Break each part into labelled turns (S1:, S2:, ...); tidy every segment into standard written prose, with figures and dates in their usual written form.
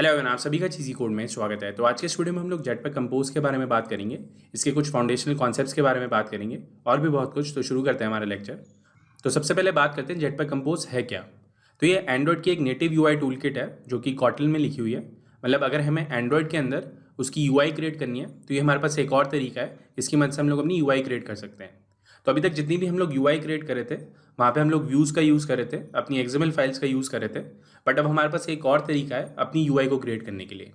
S1: Hello everyone, आप सभी का चीज़ी कोड में स्वागत है। तो आज के इस वीडियो में हम लोग जेटपैक कंपोज के बारे में बात करेंगे, इसके कुछ फाउंडेशनल कॉन्सेप्ट्स के बारे में बात करेंगे और भी बहुत कुछ। तो शुरू करते हैं हमारा लेक्चर। तो सबसे पहले बात करते हैं जेटपैक कंपोज है क्या। तो ये एंड्रॉयड की एक नेटिव यूआई टूल किट है जो कि कॉटलिन में लिखी हुई है। मतलब अगर हमें एंड्रॉयड के अंदर उसकी यूआई क्रिएट करनी है तो ये हमारे पास एक और तरीका है, इसकी मदद से हम लोग अपनी यूआई क्रिएट कर सकते हैं। तो अभी तक जितनी भी हम लोग यूआई क्रिएट कर रहे थे वहाँ पे हम लोग व्यूज़ का यूज़ कर रहे थे, अपनी एक्सएमएल फाइल्स का यूज़ कर रहे थे। बट अब हमारे पास एक और तरीका है अपनी यूआई को क्रिएट करने के लिए।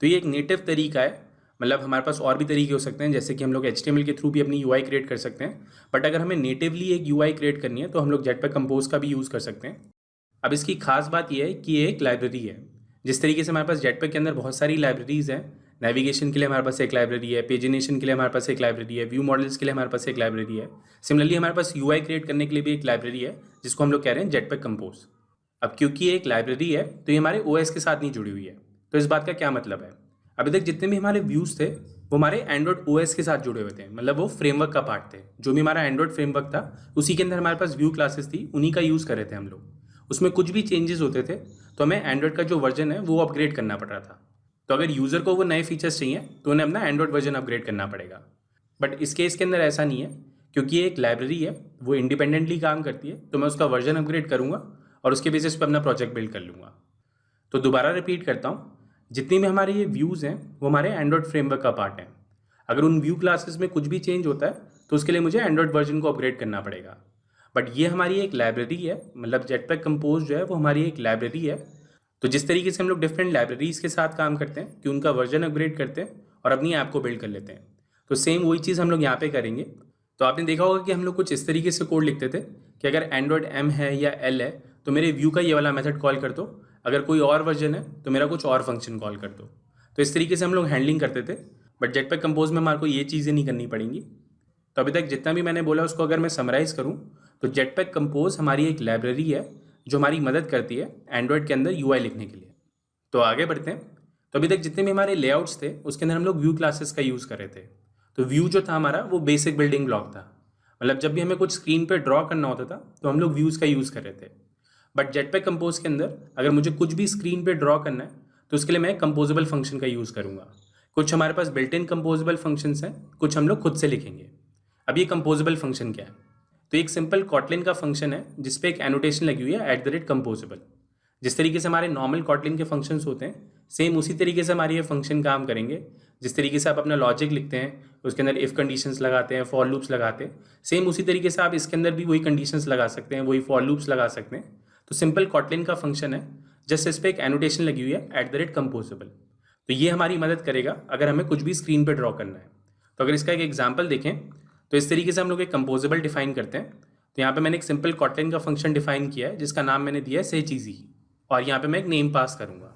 S1: तो ये एक नेटिव तरीका है। मतलब हमारे पास और भी तरीके हो सकते हैं, जैसे कि हम लोग HTML के थ्रू भी अपनी यूआई क्रिएट कर सकते हैं। बट अगर हमें नेटिवली एक यूआई क्रिएट करनी है तो हम लोग जेटपैक कंपोज का भी यूज़ कर सकते हैं। अब इसकी खास बात यह है कि ये एक लाइब्रेरी है। जिस तरीके से हमारे पास जेटपैक के अंदर बहुत सारी लाइब्रेरीज़ हैं, नेविगेशन के लिए हमारे पास एक लाइब्रेरी है, पेजिनेशन के लिए हमारे पास एक लाइब्रेरी है, व्यू मॉडल्स के लिए हमारे पास एक लाइब्रेरी है। सिमिलरली हमारे पास यूआई क्रिएट करने के लिए भी एक लाइब्रेरी है जिसको हम लोग कह रहे हैं जेटपैक कंपोज। अब क्योंकि ये एक लाइब्रेरी है तो ये हमारे OS के साथ नहीं जुड़ी हुई है। तो इस बात का क्या मतलब है, अभी तक जितने भी हमारे व्यूज़ थे वो हमारे एंड्रॉयड OS के साथ जुड़े हुए थे। मतलब वो फ्रेमवर्क का पार्ट थे। जो भी हमारा एंड्रॉयड फ्रेमवर्क था उसी के अंदर हमारे पास व्यू क्लासेस थी, उन्हीं का यूज़ कर रहे थे हम लोग। उसमें कुछ भी चेंजेस होते थे तो हमें एंड्रॉयड का जो वर्जन है वो अपग्रेड करना पड़ रहा था। तो अगर यूज़र को वो नए फीचर्स चाहिए तो उन्हें अपना एंड्रॉयड वर्जन अपग्रेड करना पड़ेगा। बट इस केस के अंदर ऐसा नहीं है, क्योंकि ये एक लाइब्रेरी है, वो इंडिपेंडेंटली काम करती है। तो मैं उसका वर्जन अपग्रेड करूँगा और उसके बेसिस पर अपना प्रोजेक्ट बिल्ड कर लूँगा। तो दोबारा रिपीट करता हूँ, जितनी भी हमारे ये व्यूज़ हैं वो हमारे एंड्रॉयड फ्रेमवर्क का पार्ट है। अगर उन व्यू क्लासेस में कुछ भी चेंज होता है तो उसके लिए मुझे एंड्रॉयड वर्जन को अपग्रेड करना पड़ेगा। बट ये हमारी एक लाइब्रेरी है, मतलब जेटपैक कंपोज जो है वो हमारी एक लाइब्रेरी है। तो जिस तरीके से हम लोग डिफरेंट लाइब्रेरीज़ के साथ काम करते हैं कि उनका वर्जन अपग्रेड करते हैं और अपनी ऐप को बिल्ड कर लेते हैं, तो सेम वही चीज़ हम लोग यहाँ पे करेंगे। तो आपने देखा होगा कि हम लोग कुछ इस तरीके से कोड लिखते थे कि अगर एंड्रॉयड M है या L है तो मेरे व्यू का ये वाला मेथड कॉल कर दो, अगर कोई और वर्जन है तो मेरा कुछ और फंक्शन कॉल कर दो। तो इस तरीके से हम लोग हैंडलिंग करते थे। बट जेटपैक कंपोज में हमारे को ये चीज़ें नहीं करनी पड़ेंगी। तो अभी तक जितना भी मैंने बोला उसको अगर मैं समराइज़ करूँ तो जेटपैक कंपोज हमारी एक लाइब्रेरी है जो हमारी मदद करती है एंड्रॉयड के अंदर यूआई लिखने के लिए। तो आगे बढ़ते हैं। तो अभी तक जितने भी हमारे लेआउट्स थे उसके अंदर हम लोग व्यू क्लासेस का यूज़ कर रहे थे। तो व्यू जो था हमारा वो बेसिक बिल्डिंग ब्लॉक था। मतलब जब भी हमें कुछ स्क्रीन पे ड्रॉ करना होता था तो हम लोग व्यूज़ का यूज़ कर रहे थे। बट जेटपैक कंपोज के अंदर अगर मुझे कुछ भी स्क्रीन पे ड्रॉ करना है तो उसके लिए मैं कंपोजेबल फंक्शन का यूज़ करूँगा। कुछ हमारे पास बिल्ट इन कंपोजेबल फंक्शंस हैं, कुछ हम लोग खुद से लिखेंगे। अब ये कंपोजेबल फंक्शन क्या है, तो एक सिंपल कॉटलिन का फंक्शन है जिसपे एक एनोटेशन लगी हुई है @composable। जिस तरीके से हमारे नॉर्मल कॉटलिन के फंक्शंस होते हैं सेम उसी तरीके से हमारे ये फंक्शन काम करेंगे। जिस तरीके से आप अपना लॉजिक लिखते हैं उसके अंदर इफ़ कंडीशंस लगाते हैं, फॉर लूप्स लगाते हैं, सेम उसी तरीके से आप इसके अंदर भी वही कंडीशंस लगा सकते हैं, वही फॉर लूप्स लगा सकते हैं। तो सिंपल कॉटलिन का फंक्शन है, जस्ट इस पर एक एनोटेशन लगी हुई है @composable। तो ये हमारी मदद करेगा अगर हमें कुछ भी स्क्रीन पर ड्रॉ करना है। तो अगर इसका एक एग्जाम्पल देखें तो इस तरीके से हम लोग एक कंपोजेबल डिफाइन करते हैं। तो यहाँ पे मैंने एक सिंपल कॉटलिन का फंक्शन डिफाइन किया है जिसका नाम मैंने दिया है से चीज़ी, और यहाँ पे मैं एक नेम पास करूँगा।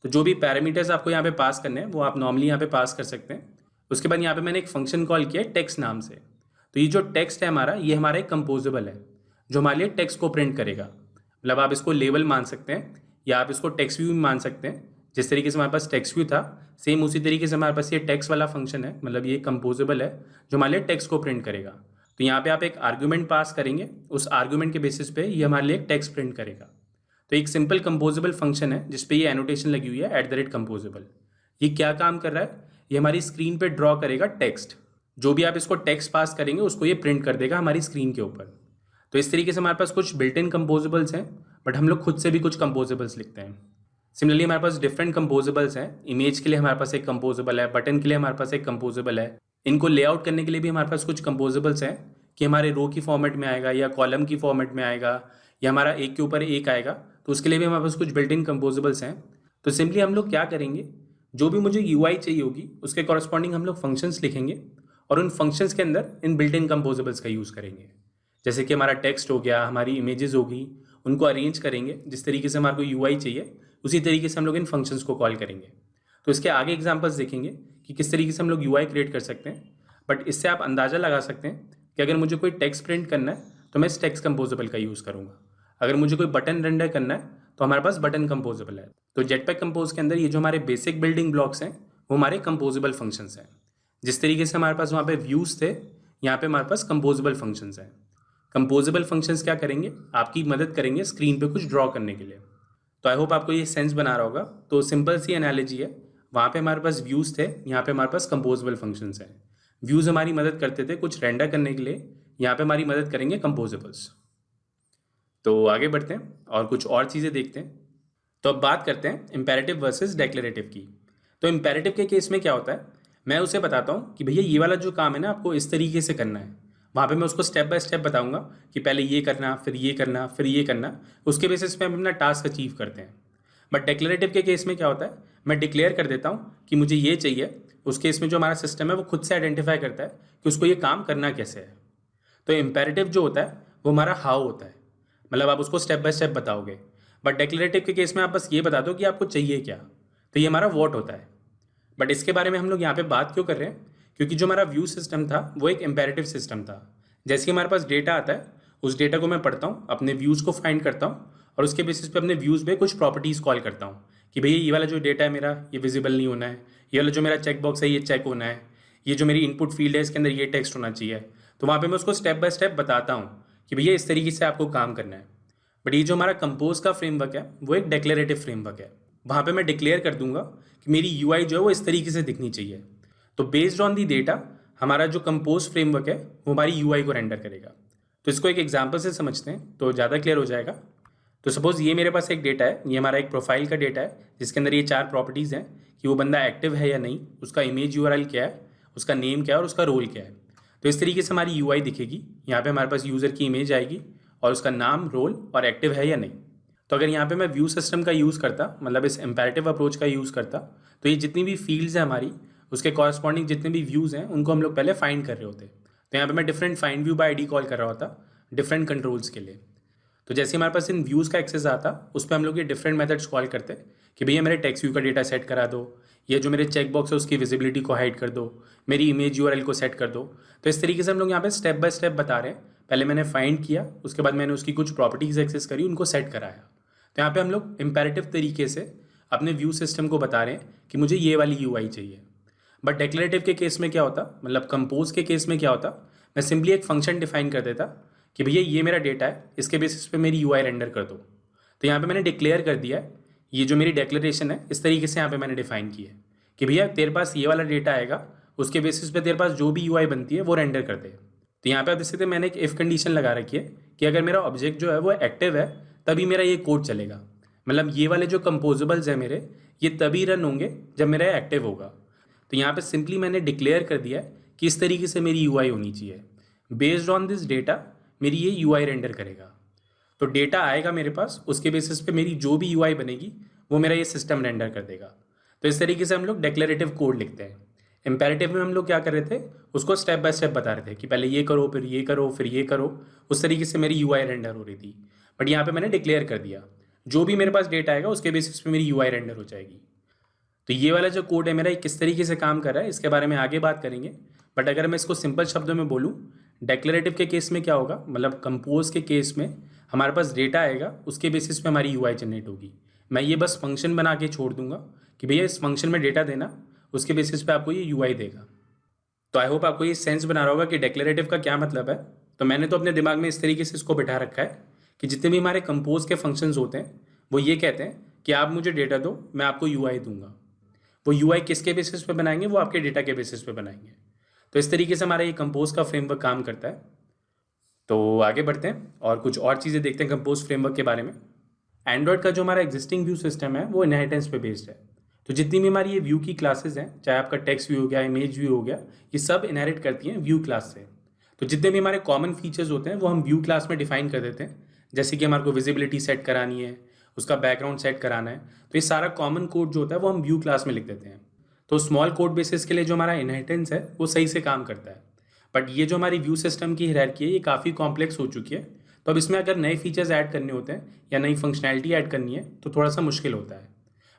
S1: तो जो भी पैरामीटर्स आपको यहाँ पे पास करने हैं वो आप नॉर्मली यहाँ पे पास कर सकते हैं। उसके बाद यहाँ पे मैंने एक फंक्शन कॉल किया है टेक्स्ट नाम से। तो ये जो टेक्स्ट है हमारा, ये हमारा एक कंपोजेबल है जो हमारे लिए टेक्स्ट को प्रिंट करेगा। मतलब आप इसको लेबल मान सकते हैं या आप इसको टेक्स्ट व्यू भी मान सकते हैं। जिस तरीके से हमारे पास टेक्स्ट व्यू था सेम उसी तरीके से हमारे पास ये टेक्स्ट वाला फंक्शन है, मतलब ये कंपोजेबल है जो हमारे लिए टेक्स्ट को प्रिंट करेगा। तो यहाँ पे आप एक आर्ग्यूमेंट पास करेंगे, उस आर्ग्यूमेंट के बेसिस पे ये हमारे लिए एक टेक्स्ट प्रिंट करेगा। तो एक सिंपल कंपोजेबल फंक्शन है जिसपे ये एनोटेशन लगी हुई है @composable। ये क्या काम कर रहा है, ये हमारी स्क्रीन पे ड्रॉ करेगा टेक्स्ट। जो भी आप इसको टेक्स्ट पास करेंगे उसको ये प्रिंट कर देगा हमारी स्क्रीन के ऊपर। तो इस तरीके से हमारे पास कुछ बिल्ट इन कंपोजेबल्स हैं, बट हम लोग खुद से भी कुछ कंपोजेबल्स लिखते हैं। सिमिलरली हमारे पास डिफरेंट कंपोजेबल्स हैं। इमेज के लिए हमारे पास एक कंपोजेबल है, बटन के लिए हमारे पास एक कंपोजेबल है। इनको लेआउट करने के लिए भी हमारे पास कुछ कंपोजेबल्स हैं कि हमारे रो की फॉर्मेट में आएगा या कॉलम की फॉर्मेट में आएगा या हमारा एक के ऊपर एक आएगा। तो उसके लिए भी हमारे पास कुछ बिल्ट इन कंपोजेबल्स हैं। तो सिंपली हम लोग क्या करेंगे, जो भी मुझे यूआई चाहिए होगी उसके कॉरस्पॉन्डिंग हम लोग फंक्शंस लिखेंगे और उन फंक्शंस के अंदर इन बिल्ट इन कंपोजेबल्स का यूज़ करेंगे। जैसे कि हमारा टेक्स्ट हो गया, हमारी इमेजेस होगी, उनको अरेंज करेंगे जिस तरीके से हमारे को यूआई चाहिए, उसी तरीके से हम लोग इन फंक्शंस को कॉल करेंगे। तो इसके आगे एग्जांपल्स देखेंगे कि किस तरीके से हम लोग यूआई क्रिएट कर सकते हैं। बट इससे आप अंदाज़ा लगा सकते हैं कि अगर मुझे कोई टेक्स्ट प्रिंट करना है तो मैं इस टेक्स्ट कंपोजेबल का यूज़ करूँगा। अगर मुझे कोई बटन रेंडर करना है तो हमारे पास बटन कंपोजेबल है। तो जेटपैक कंपोज के अंदर ये जो हमारे बेसिक बिल्डिंग ब्लॉक्स हैं वो हमारे कंपोजेबल फंक्शंस हैं। जिस तरीके से हमारे पास वहाँ पे व्यूज़ थे, यहाँ पे हमारे पास कंपोजेबल फंक्शंस हैं। कंपोजेबल फंक्शंस क्या करेंगे, आपकी मदद करेंगे स्क्रीन पे कुछ ड्रॉ करने के लिए। तो आई होप आपको ये सेंस बना रहा होगा। तो सिंपल सी एनालॉजी है, वहाँ पे हमारे पास व्यूज़ थे, यहाँ पे हमारे पास कंपोजेबल फंक्शंस हैं। व्यूज़ हमारी मदद करते थे कुछ रेंडर करने के लिए, यहाँ पे हमारी मदद करेंगे कंपोजेबल्स। तो आगे बढ़ते हैं और कुछ और चीज़ें देखते हैं। तो अब बात करते हैं इम्पेरेटिव वर्सेस डेक्लेरेटिव की। तो इम्पेरेटिव के केस में क्या होता है, मैं उसे बताता हूँ कि भैया ये वाला जो काम है ना आपको इस तरीके से करना है। वहाँ पे मैं उसको स्टेप बाय स्टेप बताऊँगा कि पहले ये करना, फिर ये करना, फिर ये करना। उसके बेसिस पे हम अपना टास्क अचीव करते हैं। बट डिक्लेरेटिव के केस में क्या होता है, मैं डिक्लेयर कर देता हूँ कि मुझे ये चाहिए। उस केस में जो हमारा सिस्टम है वो खुद से आइडेंटिफाई करता है कि उसको ये काम करना कैसे है। तो इम्पेरेटिव जो होता है वो हमारा हाउ होता है, मतलब आप उसको स्टेप बाय स्टेप बताओगे। बट डिक्लेरेटिव के केस में आप बस ये बता दो कि आपको चाहिए क्या, तो ये हमारा वॉट होता है। बट इसके बारे में हम लोग यहाँ पे बात क्यों कर रहे हैं, क्योंकि जो हमारा व्यू सिस्टम था वो एक इम्पेरेटिव सिस्टम था। जैसे कि हमारे पास डेटा आता है, उस डेटा को मैं पढ़ता हूँ, अपने व्यूज़ को फाइंड करता हूँ और उसके बेसिस पे अपने व्यूज़ पे कुछ प्रॉपर्टीज़ कॉल करता हूँ कि भैया ये वाला जो डेटा है मेरा ये विजिबल नहीं होना है, ये वाला जो मेरा चेक बॉक्स है ये चेक होना है, ये जो मेरी इनपुट फील्ड है इसके अंदर ये टेक्स्ट होना चाहिए। तो वहाँ पे मैं उसको स्टेप बाय स्टेप बताता हूँ कि भैया इस तरीके से आपको काम करना है। बट ये जो हमारा कंपोज का फ्रेमवर्क है वो एक डेक्लेरेटिव फ्रेमवर्क है। वहाँ पे मैं डिक्लेयर कर दूंगा कि मेरी यूआई जो है वो इस तरीके से दिखनी चाहिए। तो बेस्ड ऑन दी डेटा हमारा जो कंपोज फ्रेमवर्क है वो हमारी यूआई को रेंडर करेगा। तो इसको एक एग्जांपल से समझते हैं तो ज़्यादा क्लियर हो जाएगा। तो सपोज़ ये मेरे पास एक डेटा है, ये हमारा एक प्रोफाइल का डेटा है जिसके अंदर ये 4 प्रॉपर्टीज़ हैं कि वो बंदा एक्टिव है या नहीं, उसका इमेज यूआरएल क्या है, उसका नेम क्या है और उसका रोल क्या है। तो इस तरीके से हमारी यूआई दिखेगी। यहाँ पे हमारे पास यूज़र की इमेज आएगी और उसका नाम, रोल और एक्टिव है या नहीं। तो अगर यहाँ पे मैं व्यू सिस्टम का यूज़ करता, मतलब इस इम्पेरेटिव अप्रोच का यूज़ करता, तो ये जितनी भी फील्ड्स हैं हमारी उसके कॉरस्पॉन्डिंग जितने भी व्यूज़ हैं उनको हम लोग पहले फाइंड कर रहे होते। तो यहाँ पे मैं different find view bye ID call कर रहा होता डिफरेंट कंट्रोल्स के लिए। तो जैसे हमारे पास इन व्यूज़ का एक्सेस आता उस पर हम लोग ये डिफरेंट मेथड्स कॉल करते कि भैया मेरे टेक्स्ट व्यू का डेटा सेट करा दो, या जो मेरे चेक बॉक्स है उसकी विजिबिलिटी को हाइड कर दो, मेरी इमेज यूआरएल को सेट कर दो। तो इस तरीके से हम लोग यहाँ पे स्टेप बाय स्टेप बता रहे हैं। पहले मैंने फाइंड किया, उसके बाद मैंने उसकी कुछ प्रॉपर्टीज़ एक्सेस करी, उनको सेट कराया। तो यहाँ पे हम लोग इम्पेरेटिव तरीके से अपने व्यू सिस्टम को बता रहे हैं कि मुझे ये वाली यूआई चाहिए। बट डिक्लेरेटिव के केस में क्या होता, मतलब कंपोज के केस में क्या होता, मैं सिंपली एक फंक्शन डिफाइन कर देता कि भैया ये मेरा डेटा है, इसके बेसिस पे मेरी यूआई रेंडर कर दो। तो यहाँ पे मैंने डिक्लेयर कर दिया है, ये जो मेरी डिक्लेरेशन है इस तरीके से यहाँ पे मैंने डिफाइन की है कि भैया तेरे पास ये वाला डेटा आएगा, उसके बेसिस पे तेरे पास जो भी यूआई बनती है वो रेंडर कर दे। तो यहाँ पे आप देखते मैंने एक इफ़ कंडीशन लगा रखी है कि अगर मेरा ऑब्जेक्ट जो है वो एक्टिव है तभी मेरा ये कोड चलेगा। मतलब ये वाले जो कंपोजेबल्स हैं मेरे, ये तभी रन होंगे जब मेरा एक्टिव होगा। तो यहाँ पे सिंपली मैंने डिक्लेयर कर दिया है कि इस तरीके से मेरी यूआई होनी चाहिए। बेस्ड ऑन दिस डेटा मेरी ये यूआई रेंडर करेगा। तो डेटा आएगा मेरे पास, उसके बेसिस पे मेरी जो भी यूआई बनेगी वो मेरा ये सिस्टम रेंडर कर देगा। तो इस तरीके से हम लोग डिक्लेरेटिव कोड लिखते हैं। इम्पेरेटिव में हम लोग क्या कर रहे थे, उसको स्टेप बाय स्टेप बता रहे थे कि पहले ये करो, फिर ये करो, फिर ये करो। उस तरीके से मेरी यूआई रेंडर हो रही थी। बट यहाँ पे मैंने डिक्लेयर कर दिया जो भी मेरे पास डेटा आएगा उसके बेसिस पे मेरी यूआई रेंडर हो जाएगी। तो ये वाला जो कोड है मेरा, ये किस तरीके से काम कर रहा है इसके बारे में आगे बात करेंगे। बट अगर मैं इसको सिंपल शब्दों में बोलूँ, डिक्लेरेटिव के केस में क्या होगा, मतलब कंपोज के केस में हमारे पास डेटा आएगा, उसके बेसिस पे हमारी यूआई जनरेट होगी। मैं ये बस फंक्शन बना के छोड़ दूंगा कि भैया इस फंक्शन में डेटा देना, उसके बेसिस पे आपको ये यूआई देगा। तो आई होप आपको ये सेंस बना रहा होगा कि डिक्लेरेटिव का क्या मतलब है। तो मैंने तो अपने दिमाग में इस तरीके से इसको बिठा रखा है कि जितने भी हमारे कंपोज के फंक्शंस होते हैं वो ये कहते हैं कि आप मुझे डेटा दो, मैं आपको यूआई दूंगा। वो यूआई किसके बेसिस पे बनाएंगे, वो आपके डेटा के बेसिस पे बनाएंगे। तो इस तरीके से हमारा ये कंपोज का फ्रेमवर्क काम करता है। तो आगे बढ़ते हैं और कुछ और चीज़ें देखते हैं कंपोज फ्रेमवर्क के बारे में। एंड्रॉयड का जो हमारा एग्जिस्टिंग व्यू सिस्टम है वो इनहेरिटेंस पे बेस्ड है। तो जितनी भी हमारी ये व्यू की क्लासेस हैं, चाहे आपका टेक्स्ट व्यू हो गया, इमेज व्यू हो गया, ये सब इनहेरिट करती हैं व्यू क्लास से। तो जितने भी हमारे कॉमन फीचर्स होते हैं वो हम व्यू क्लास में डिफाइन कर देते हैं। जैसे कि हमारे को विजिबिलिटी सेट करानी है, उसका बैकग्राउंड सेट कराना है, तो ये सारा कॉमन कोड जो होता है वो हम व्यू क्लास में लिख देते हैं। तो स्मॉल कोड बेसिस के लिए जो हमारा इनहेरिटेंस है वो सही से काम करता है। बट ये जो हमारी व्यू सिस्टम की हायरार्की है ये काफ़ी कॉम्प्लेक्स हो चुकी है। तो अब इसमें अगर नए फीचर्स ऐड करने होते हैं या नई फंक्शनैलिटी ऐड करनी है तो थोड़ा सा मुश्किल होता है।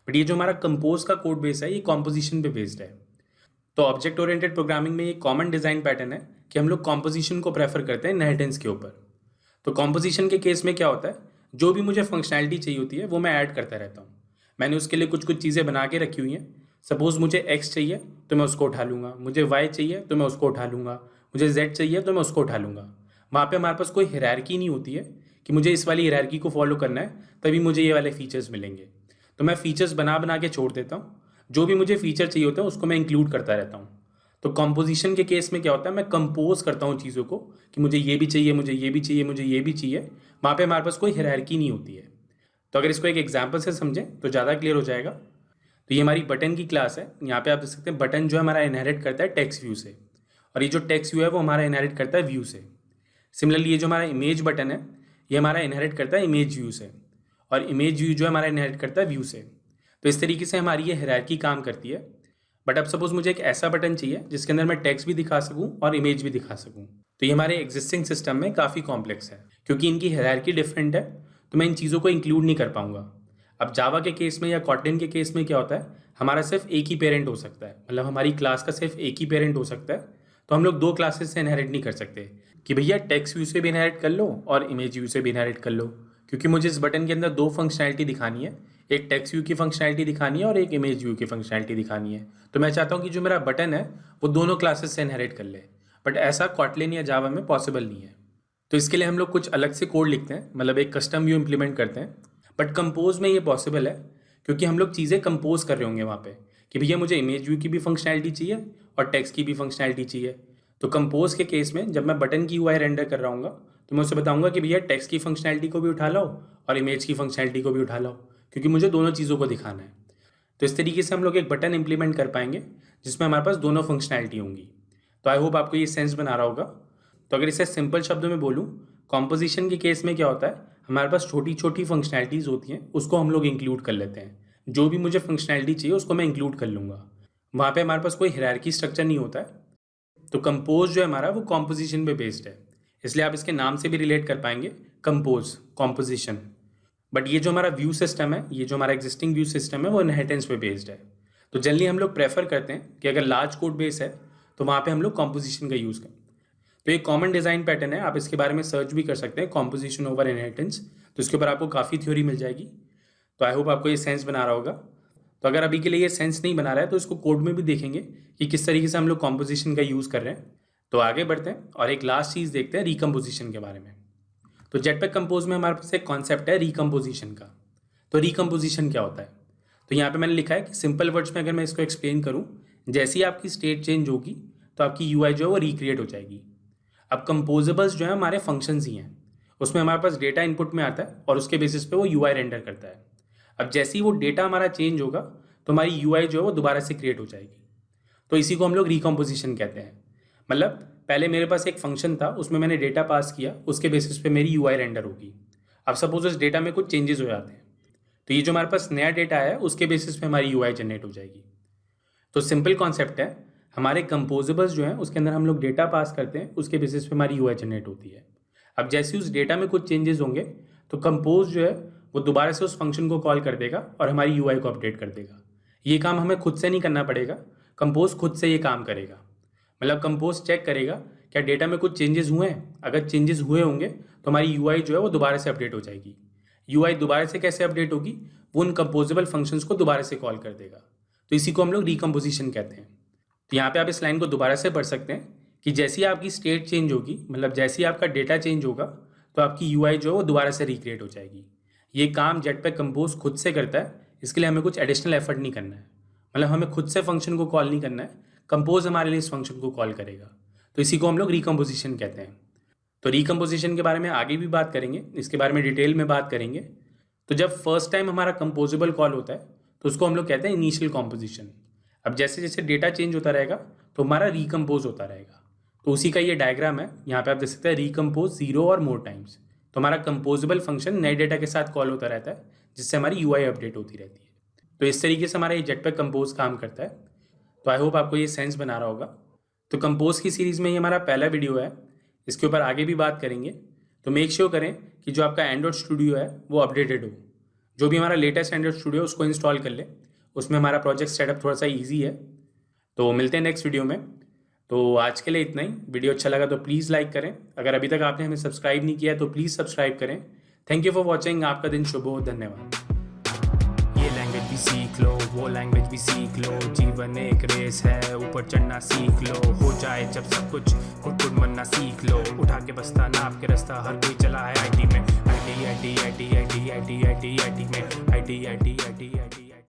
S1: बट ये जो हमारा कंपोज का कोड बेस है ये कॉम्पोजिशन पे बेस्ड है। तो ऑब्जेक्ट ओरिएंटेड प्रोग्रामिंग में ये कॉमन डिज़ाइन पैटर्न है कि हम लोग कॉम्पोजिशन को प्रेफर करते हैं इनहेरिटेंस के ऊपर। तो कॉम्पोजिशन के केस में क्या होता है, जो भी मुझे फंक्शनैलिटी चाहिए होती है वो मैं ऐड करता रहता हूँ। मैंने उसके लिए कुछ कुछ चीज़ें बना के रखी हुई हैं। सपोज़ मुझे x चाहिए तो मैं उसको उठा लूँगा, मुझे y चाहिए तो मैं उसको उठा लूँगा, मुझे z चाहिए तो मैं उसको उठा लूँगा। वहाँ पे हमारे पास कोई हायरार्की नहीं होती है कि मुझे इस वाली हायरार्की को फॉलो करना है, तभी मुझे ये वाले फीचर्स मिलेंगे। तो मैं फीचर्स बना बना के छोड़ देता हूँ, जो भी मुझे फीचर चाहिए होता है उसको मैं इंक्लूड करता रहता हूँ। तो कंपोजिशन के केस में क्या होता है, मैं कंपोज करता हूँ चीज़ों को कि मुझे ये भी चाहिए, मुझे ये भी चाहिए, मुझे ये भी चाहिए। वहाँ पे हमारे पास कोई हायरार्की नहीं होती है। तो अगर इसको एक एग्जाम्पल से समझें तो ज़्यादा क्लियर हो जाएगा। तो ये हमारी बटन की क्लास है। यहाँ पे आप देख सकते हैं बटन जो है हमारा इनहेरिट करता है टेक्स्ट व्यू से, और ये जो टेक्स्ट व्यू है वो हमारा इनहेरिट करता है व्यू से। सिमिलरली ये जो हमारा इमेज बटन है ये हमारा इनहेरिट करता है इमेज व्यू से, और इमेज व्यू जो है हमारा इनहेरिट करता है व्यू से। तो इस तरीके से हमारी ये हायरार्की काम करती है। बट अब सपोज मुझे एक ऐसा बटन चाहिए जिसके अंदर मैं टेक्स्ट भी दिखा सकूं और इमेज भी दिखा सकूं। तो ये हमारे एग्जिस्टिंग सिस्टम में काफ़ी कॉम्प्लेक्स है, क्योंकि इनकी हायरार्की डिफरेंट है, तो मैं इन चीज़ों को इंक्लूड नहीं कर पाऊंगा। अब जावा के केस में या कॉटलिन के केस में क्या होता है, हमारा सिर्फ एक ही पेरेंट हो सकता है, मतलब हमारी क्लास का सिर्फ एक ही पेरेंट हो सकता है। तो हम लोग दो क्लासेस से इनहेरिट नहीं कर सकते कि भैया टेक्स्ट व्यू से भी इनहेरिट कर लो और इमेज व्यू से भी इनहेरिट कर लो, क्योंकि मुझे इस बटन के अंदर दो फंक्शनैलिटी दिखानी है, एक टेक्स्ट व्यू की फंक्शनैलिटी दिखानी है और एक इमेज व्यू की फंक्शनैलिटी दिखानी है। तो मैं चाहता हूँ कि जो मेरा बटन है वो दोनों क्लासेस से इनहेरिट कर ले, बट ऐसा कॉटलिन या जावा में पॉसिबल नहीं है। तो इसके लिए हम लोग कुछ अलग से कोड लिखते हैं, मतलब एक कस्टम व्यू इंप्लीमेंट करते हैं। बट कंपोज में ये पॉसिबल है, क्योंकि हम लोग चीज़ें कंपोज कर रहे होंगे वहाँ पे कि भैया मुझे इमेज व्यू की भी फंक्शनैलिटी चाहिए और टेक्स्ट की भी फंक्शनैलिटी चाहिए। तो कंपोज के केस में जब मैं बटन की यूआई रेंडर कर रहा हूँ तो मैं उसे बताऊंगा कि भैया टेक्स्ट की फंक्शनैलिटी को भी उठा लो और इमेज की फंक्शनैलिटी को भी उठा लो, क्योंकि मुझे दोनों चीज़ों को दिखाना है। तो इस तरीके से हम लोग एक बटन इंप्लीमेंट कर पाएंगे जिसमें हमारे पास दोनों फंक्शनैलिटी होंगी। तो आई होप आपको ये सेंस बना रहा होगा। तो अगर इसे सिंपल शब्दों में बोलूँ, कॉम्पोजिशन के केस में क्या होता है, हमारे पास छोटी छोटी फंक्शनैलिटीज़ होती हैं, उसको हम लोग इंक्लूड कर लेते हैं। जो भी मुझे फंक्शनैलिटी चाहिए उसको मैं इंक्लूड कर लूँगा। वहाँ पे हमारे पास कोई हायरार्की स्ट्रक्चर नहीं होता है। तो कंपोज जो है हमारा वो कॉम्पोजिशन पे बेस्ड है, इसलिए आप इसके नाम से भी रिलेट कर पाएंगे, कंपोज कॉम्पोजिशन। बट ये जो हमारा व्यू सिस्टम है, ये जो हमारा एग्जिस्टिंग व्यू सिस्टम है वो इनहेरिटेंस पे बेस्ड है। तो जनरली हम लोग प्रेफर करते हैं कि अगर लार्ज कोड बेस है तो वहाँ पे हम लोग कॉम्पोजिशन का यूज़ करें। तो ये कॉमन डिज़ाइन पैटर्न है, आप इसके बारे में सर्च भी कर सकते हैं, कॉम्पोजिशन ओवर इनहेरिटेंस। तो इसके ऊपर आपको काफ़ी थ्योरी मिल जाएगी। तो आई होप आपको ये सेंस बना रहा होगा। तो अगर अभी के लिए ये सेंस नहीं बना रहा है तो इसको कोड में भी देखेंगे कि किस तरीके से हम लोग कॉम्पोजिशन का यूज़ कर रहे हैं। तो आगे बढ़ते हैं और एक लास्ट चीज़ देखते हैं रिकम्पोजिशन के बारे में। तो जेटपैक कंपोज में हमारे पास एक कॉन्सेप्ट है रिकम्पोजिशन का। तो रिकम्पोजिशन क्या होता है, तो यहाँ पे मैंने लिखा है कि सिंपल वर्ड्स में अगर मैं इसको एक्सप्लेन करूँ, जैसे ही आपकी स्टेट चेंज होगी तो आपकी यूआई जो है वो रिक्रिएट हो जाएगी। अब कंपोजेबल्स जो है हमारे फंक्शंस ही हैं, उसमें हमारे पास डेटा इनपुट में आता है और उसके बेसिस पे वो यूआई रेंडर करता है। अब जैसे ही वो डेटा हमारा चेंज होगा तो हमारी यूआई जो है वो दोबारा से क्रिएट हो जाएगी। तो इसी को हम लोग रिकम्पोजिशन कहते हैं। मतलब पहले मेरे पास एक फंक्शन था, उसमें मैंने डेटा पास किया, उसके बेसिस पे मेरी यूआई रेंडर होगी। अब सपोज उस डेटा में कुछ चेंजेस हो जाते हैं तो ये जो हमारे पास नया डेटा है उसके बेसिस पे हमारी यूआई जनरेट हो जाएगी। तो सिंपल कॉन्सेप्ट है, हमारे कंपोजेबल्स जो हैं उसके अंदर हम लोग डेटा पास करते हैं, उसके बेसिस पे हमारी यूआई जनरेट होती है। अब जैसे उस डेटा में कुछ चेंजेस होंगे तो कंपोज जो है वो दोबारा से उस फंक्शन को कॉल कर देगा और हमारी यूआई को अपडेट कर देगा। ये काम हमें खुद से नहीं करना पड़ेगा, कंपोज खुद से ये काम करेगा। मतलब कंपोज चेक करेगा क्या डेटा में कुछ चेंजेस हुए हैं, अगर चेंजेस हुए होंगे तो हमारी यूआई जो है वो दोबारा से अपडेट हो जाएगी। यूआई दोबारा से कैसे अपडेट होगी, वो उन कंपोजेबल फंक्शंस को दोबारा से कॉल कर देगा। तो इसी को हम लोग रिकम्पोजिशन कहते हैं। तो यहाँ पे आप इस लाइन को दोबारा से पढ़ सकते हैं कि जैसे ही आपकी स्टेट चेंज होगी, मतलब जैसे ही आपका डेटा चेंज होगा तो आपकी यूआई जो है वो दोबारा से रिक्रिएट हो जाएगी। ये काम जेटपैक कंपोज खुद से करता है, इसके लिए हमें कुछ एडिशनल एफर्ट नहीं करना है, मतलब हमें खुद से फंक्शन को कॉल नहीं करना है, कंपोज हमारे लिए इस फंक्शन को कॉल करेगा। तो इसी को हम लोग रिकम्पोजिशन कहते हैं। तो रिकम्पोजिशन के बारे में आगे भी बात करेंगे, इसके बारे में डिटेल में बात करेंगे। तो जब फर्स्ट टाइम हमारा कंपोजेबल कॉल होता है तो उसको हम लोग कहते हैं इनिशियल कॉम्पोजिशन। अब जैसे जैसे डेटा चेंज होता रहेगा तो हमारा रिकम्पोज होता रहेगा। तो उसी का ये डायग्राम है, यहाँ पे आप देख सकते हैं रिकम्पोज 0 और मोर टाइम्स। तो हमारा कंपोजेबल फंक्शन नए डेटा के साथ कॉल होता रहता है, जिससे हमारी यूआई अपडेट होती रहती है। तो इस तरीके से हमारा ये जेटपैक कंपोज काम करता है। तो आई होप आपको ये सेंस बना रहा होगा। तो कंपोज की सीरीज़ में ये हमारा पहला वीडियो है, इसके ऊपर आगे भी बात करेंगे। तो मेक श्योर करें कि जो आपका एंड्रॉइड स्टूडियो है वो अपडेटेड हो। जो भी हमारा लेटेस्ट एंड्रॉइड स्टूडियो है उसको इंस्टॉल कर ले, उसमें हमारा प्रोजेक्ट सेटअप थोड़ा सा ईजी है। तो मिलते हैं नेक्स्ट वीडियो में। तो आज के लिए इतना ही। वीडियो अच्छा लगा तो प्लीज़ लाइक करें, अगर अभी तक आपने हमें सब्सक्राइब नहीं किया तो प्लीज़ सब्सक्राइब करें। Thank you for watching. आपका दिन शुभ हो। धन्यवाद।
S2: ये लैंग्वेज भी सीख लो, वो लैंग्वेज भी सीख लो, जीवन एक रेस है, ऊपर चढ़ना सीख लो। हो जाए जब सब कुछ, खुद बनना सीख लो, उठा के बस्ता नाप के रास्ता, हर कोई चला है आईटी में। में आई टी